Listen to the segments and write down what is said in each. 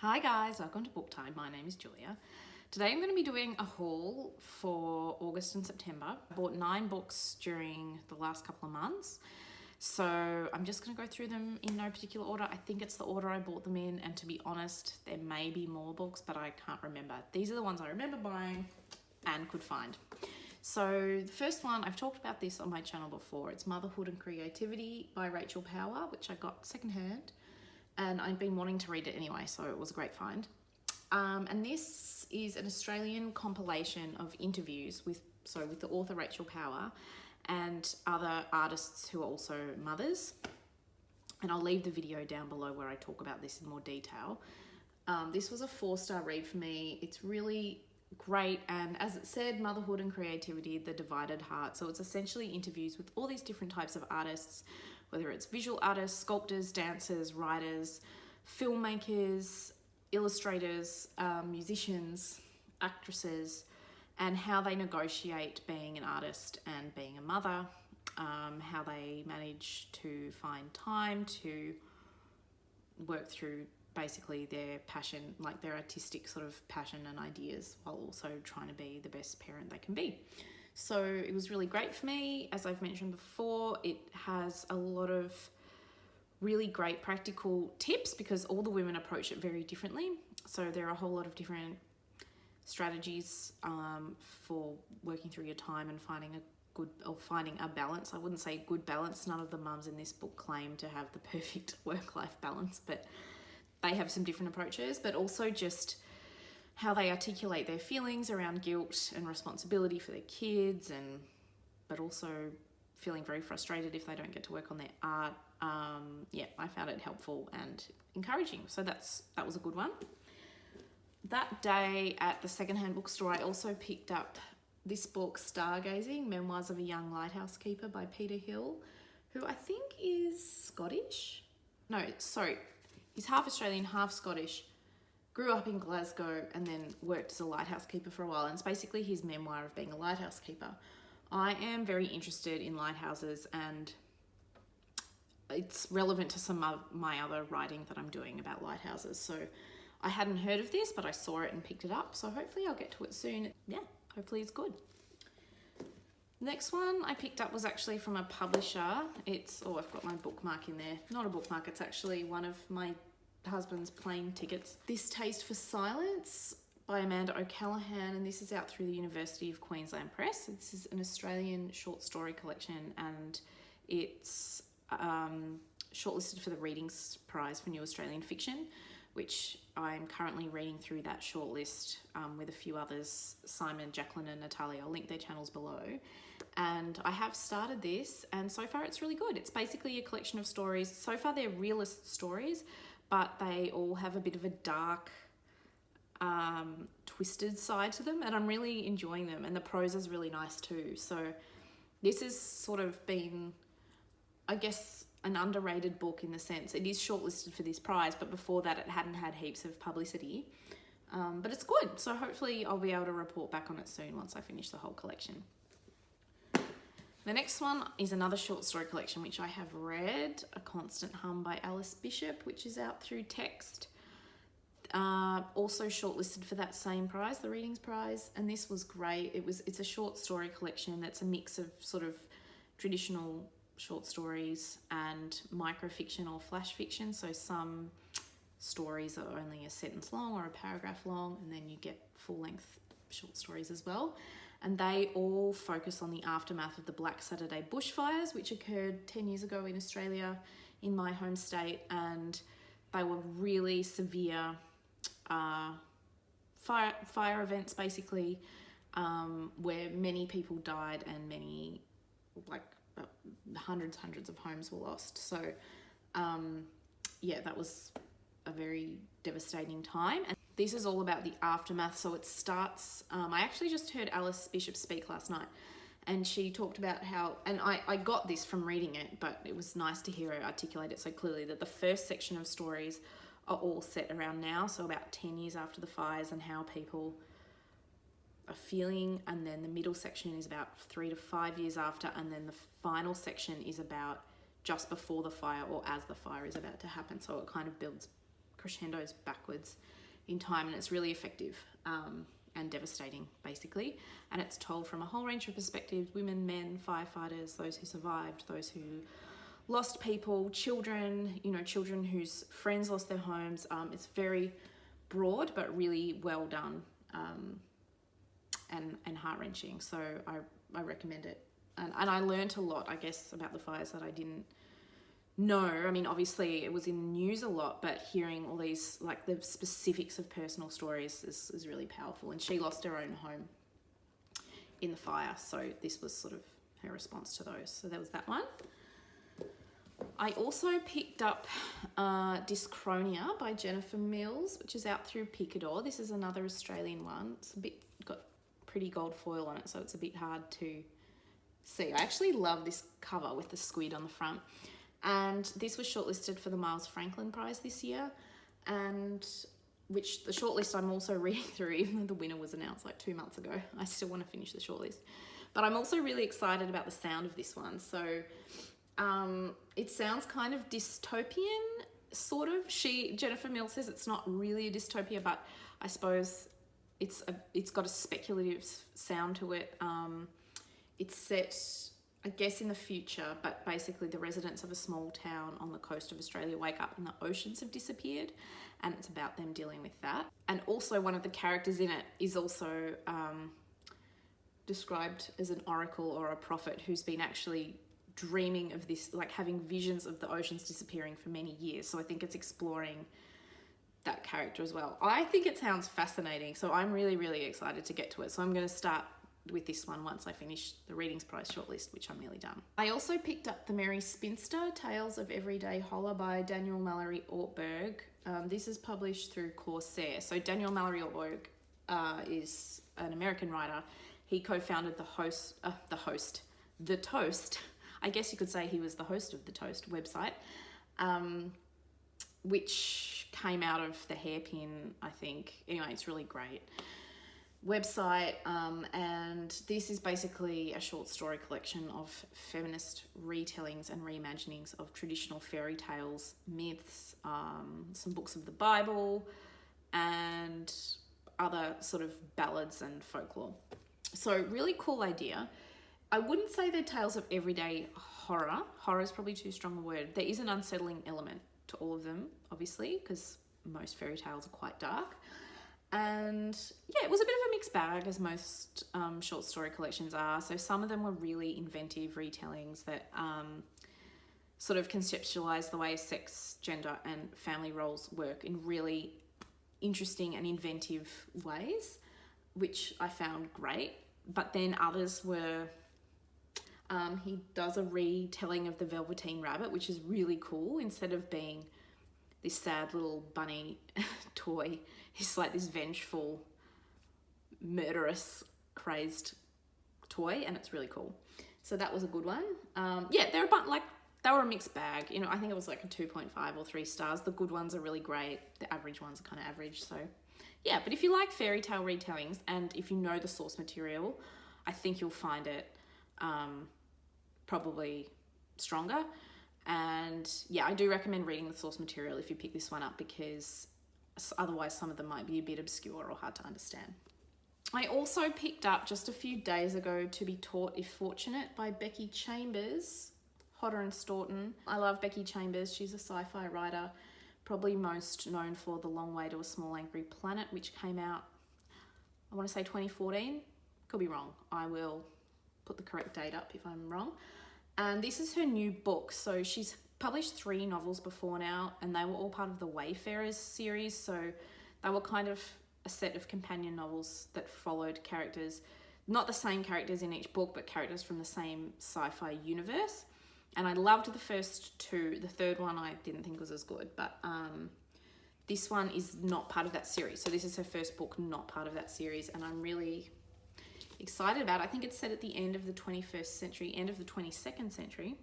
Hi guys, welcome to Book Time. My name is Julia. Today I'm going to be doing a haul for August and September. I bought 9 books during the last couple of months. So I'm just going to go through them in no particular order. I think it's the order I bought them in, and to be honest, there may be more books, but I can't remember. These are the ones I remember buying and could find. So the first one, I've talked about this on my channel before. It's Motherhood and Creativity by Rachel Power, which I got secondhand. And I'd been wanting to read it anyway, so it was a great find. And this is an Australian compilation of interviews with the author Rachel Power and other artists who are also mothers. And I'll leave the video down below where I talk about this in more detail. This was a 4-star read for me. It's really great, and as it said, Motherhood and Creativity, the divided heart. So it's essentially interviews with all these different types of artists, whether it's visual artists, sculptors, dancers, writers, filmmakers, illustrators, musicians, actresses, and how they negotiate being an artist and being a mother, how they manage to find time to work through basically their passion, like their artistic sort of passion and ideas, while also trying to be the best parent they can be. So it was really great for me. As I've mentioned before, it has a lot of really great practical tips because all the women approach it very differently. So there are a whole lot of different strategies for working through your time and finding a balance. I wouldn't say good balance. None of the mums in this book claim to have the perfect work-life balance, but they have some different approaches, but also just how they articulate their feelings around guilt and responsibility for their kids, but also feeling very frustrated if they don't get to work on their art. I found it helpful and encouraging. So that was a good one. That day at the secondhand bookstore, I also picked up this book, Stargazing, Memoirs of a Young Lighthouse Keeper by Peter Hill, who I think is Scottish. No, sorry. He's half Australian, half Scottish, grew up in Glasgow and then worked as a lighthouse keeper for a while. And it's basically his memoir of being a lighthouse keeper. I am very interested in lighthouses, and it's relevant to some of my other writing that I'm doing about lighthouses. So I hadn't heard of this, but I saw it and picked it up. So hopefully I'll get to it soon. Yeah, hopefully it's good. Next one I picked up was actually from a publisher. I've got my bookmark in there. Not a bookmark, it's actually one of my husband's plane tickets. This Taste for Silence by Amanda O'Callaghan, and this is out through the University of Queensland Press. This is an Australian short story collection, and it's shortlisted for the Readings Prize for New Australian Fiction, which I'm currently reading through that shortlist with a few others, Simon, Jacqueline and Natalia. I'll link their channels below. And I have started this, and so far it's really good. It's basically a collection of stories. So far they're realist stories, but they all have a bit of a dark, twisted side to them, and I'm really enjoying them, and the prose is really nice too. So this has sort of been, I guess, an underrated book in the sense it is shortlisted for this prize, but before that it hadn't had heaps of publicity. But it's good, so hopefully I'll be able to report back on it soon once I finish the whole collection. The next one is another short story collection which I have read, A Constant Hum by Alice Bishop, which is out through Text. Also shortlisted for that same prize, the Readings Prize, and this was great. It's a short story collection that's a mix of sort of traditional short stories and microfiction or flash fiction. So some stories are only a sentence long or a paragraph long, and then you get full-length short stories as well. And they all focus on the aftermath of the Black Saturday bushfires, which occurred 10 years ago in Australia, in my home state, and they were really severe fire events, basically, where many people died and many, hundreds of homes were lost. So that was a very devastating time. And this is all about the aftermath. So it starts, I actually just heard Alice Bishop speak last night, and she talked about how, and I got this from reading it, but it was nice to hear her articulate it so clearly, that the first section of stories are all set around now, so about 10 years after the fires and how people are feeling, and then the middle section is about 3 to 5 years after, and then the final section is about just before the fire or as the fire is about to happen. So it kind of crescendos backwards in time, and it's really effective and devastating, basically. And it's told from a whole range of perspectives: women, men, firefighters, those who survived, those who lost people, children, you know, children whose friends lost their homes. It's very broad, but really well done and heart-wrenching. So I recommend it. And I learned a lot, I guess, about the fires that I didn't know. I mean, obviously it was in the news a lot, but hearing all these, like, the specifics of personal stories is really powerful. And she lost her own home in the fire, so this was sort of her response to those. So there was that one. I also picked up Dyschronia by Jennifer Mills, which is out through Picador. This is another Australian one. It's a bit got pretty gold foil on it, so it's a bit hard to see. I actually love this cover with the squid on the front. And this was shortlisted for the Miles Franklin Prize this year, and which the shortlist I'm also reading through, even though the winner was announced like 2 months ago. I still want to finish the shortlist. But I'm also really excited about the sound of this one. So it sounds kind of dystopian, sort of. Jennifer Mills says it's not really a dystopia, but I suppose it's got a speculative sound to it. It's set, I guess, in the future, but basically the residents of a small town on the coast of Australia wake up and the oceans have disappeared, and it's about them dealing with that. And also one of the characters in it is also described as an oracle or a prophet who's been actually dreaming of this, like having visions of the oceans disappearing for many years. So I think it's exploring that character as well. I think it sounds fascinating, so I'm really, really excited to get to it. So I'm going to start with this one once I finish the Readings Prize shortlist, which I'm nearly done. I also picked up The Merry Spinster, Tales of Everyday Holler by Daniel Mallory Ortberg. This is published through Corsair. So Daniel Mallory Ortberg is an American writer. He co-founded The Toast. I guess you could say he was the host of The Toast website, which came out of the Hairpin, I think. Anyway, it's really great website, and this is basically a short story collection of feminist retellings and reimaginings of traditional fairy tales, myths, some books of the Bible, and other sort of ballads and folklore. So really cool idea. I wouldn't say they're tales of everyday horror. Horror is probably too strong a word. There is an unsettling element to all of them, obviously, because most fairy tales are quite dark. And yeah, it was a bit of a mixed bag, as most short story collections are. So some of them were really inventive retellings that sort of conceptualize the way sex, gender, and family roles work in really interesting and inventive ways, which I found great. But then others were, he does a retelling of The Velveteen Rabbit, which is really cool. Instead of being this sad little bunny toy, he's like this vengeful, murderous, crazed toy, and it's really cool. So that was a good one. Yeah, they were a mixed bag. You know, I think it was like a 2.5 or 3 stars. The good ones are really great. The average ones are kind of average. So yeah, but if you like fairy tale retellings and if you know the source material, I think you'll find it probably stronger. And yeah, I do recommend reading the source material if you pick this one up, because otherwise some of them might be a bit obscure or hard to understand. I also picked up just a few days ago To Be Taught If Fortunate by Becky Chambers, Hodder and Stoughton. I love Becky Chambers. She's a sci-fi writer, probably most known for The Long Way to a Small Angry Planet, which came out, I want to say 2014. Could be wrong. I will put the correct date up if I'm wrong. And this is her new book. So she's published 3 novels before now, and they were all part of the Wayfarers series. So they were kind of a set of companion novels that followed characters, not the same characters in each book, but characters from the same sci-fi universe. And I loved the first 2. The third one I didn't think was as good, but this one is not part of that series. So this is her first book, not part of that series, and I'm really excited about it. I think it's set at the end of the 21st century, end of the 22nd century.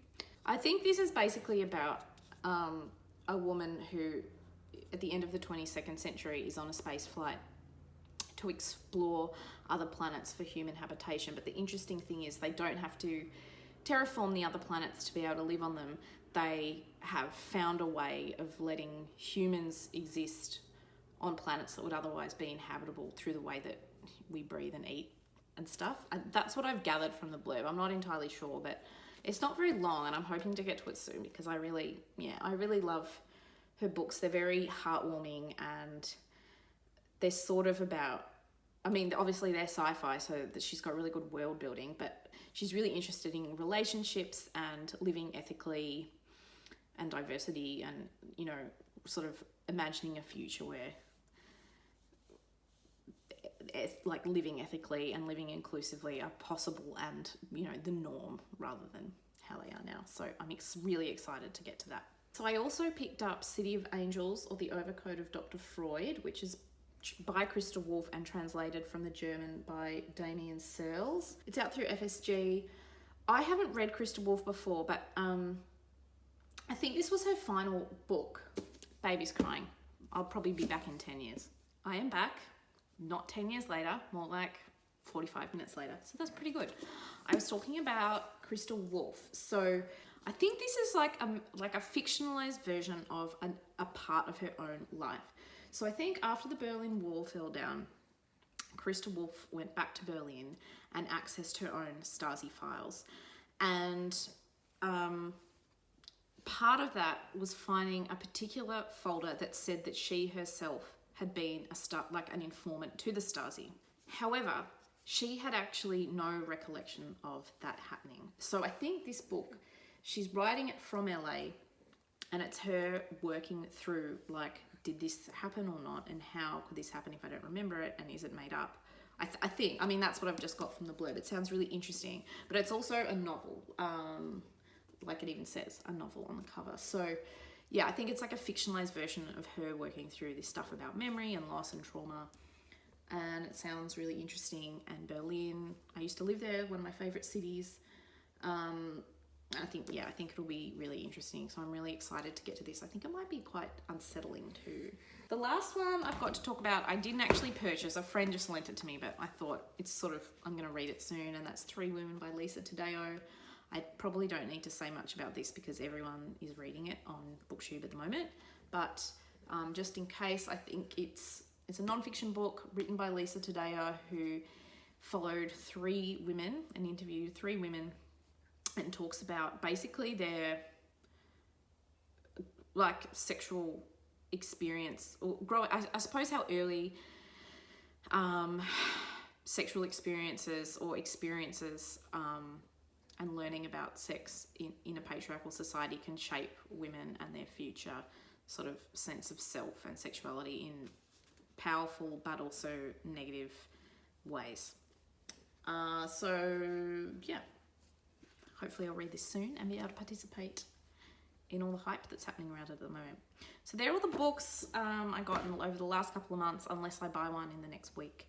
I think this is basically about a woman who, at the end of the 22nd century, is on a space flight to explore other planets for human habitation. But the interesting thing is they don't have to terraform the other planets to be able to live on them. they have found a way of letting humans exist on planets that would otherwise be inhabitable through the way that we breathe and eat and stuff. And that's what I've gathered from the blurb. I'm not entirely sure, but it's not very long, and I'm hoping to get to it soon because I really love her books. They're very heartwarming, and they're sort of about, I mean, obviously they're sci-fi, so that she's got really good world building, but she's really interested in relationships and living ethically and diversity, and, you know, sort of imagining a future where like living ethically and living inclusively are possible and, you know, the norm rather than how they are now. So I'm really excited to get to that. So I also picked up City of Angels, or The Overcoat of Dr. Freud, which is by Christa and translated from the German by Damion Searls. It's out through FSG. I haven't read Christa before, but I think this was her final book. Baby's crying. I'll probably be back in 10 years. I am back, not 10 years later, more like 45 minutes later. So that's pretty good. I was talking about Christa. So I think this is like a fictionalized version of a part of her own life. So I think after the Berlin Wall fell down, Christa went back to Berlin and accessed her own Stasi files. And part of that was finding a particular folder that said that she herself had been an informant to the Stasi. However, she had actually no recollection of that happening. So I think this book, she's writing it from LA, and it's her working through, like, did this happen or not? And how could this happen if I don't remember it? And is it made up? I think, I mean, that's what I've just got from the blurb. It sounds really interesting, but it's also a novel. Like it even says, a novel on the cover. So yeah, I think it's like a fictionalized version of her working through this stuff about memory and loss and trauma. And it sounds really interesting. And Berlin, I used to live there, one of my favorite cities. I think it'll be really interesting. So I'm really excited to get to this. I think it might be quite unsettling too. The last one I've got to talk about, I didn't actually purchase. A friend just lent it to me, but I thought it's sort of, I'm going to read it soon. And that's 3 Women by Lisa Taddeo. I probably don't need to say much about this because everyone is reading it on BookTube at the moment. But just in case, I think it's a non-fiction book written by Lisa Taddeo, who followed 3 women and interviewed 3 women and talks about basically their like sexual experience, or I suppose how early sexual experiences and learning about sex in a patriarchal society can shape women and their future sort of sense of self and sexuality in powerful but also negative ways. So yeah, hopefully I'll read this soon and be able to participate in all the hype that's happening around it at the moment. So they're all the books I got over the last couple of months, unless I buy one in the next week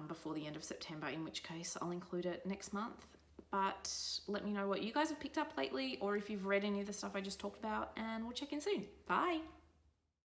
before the end of September, in which case I'll include it next month. But let me know what you guys have picked up lately, or if you've read any of the stuff I just talked about, and we'll check in soon. Bye.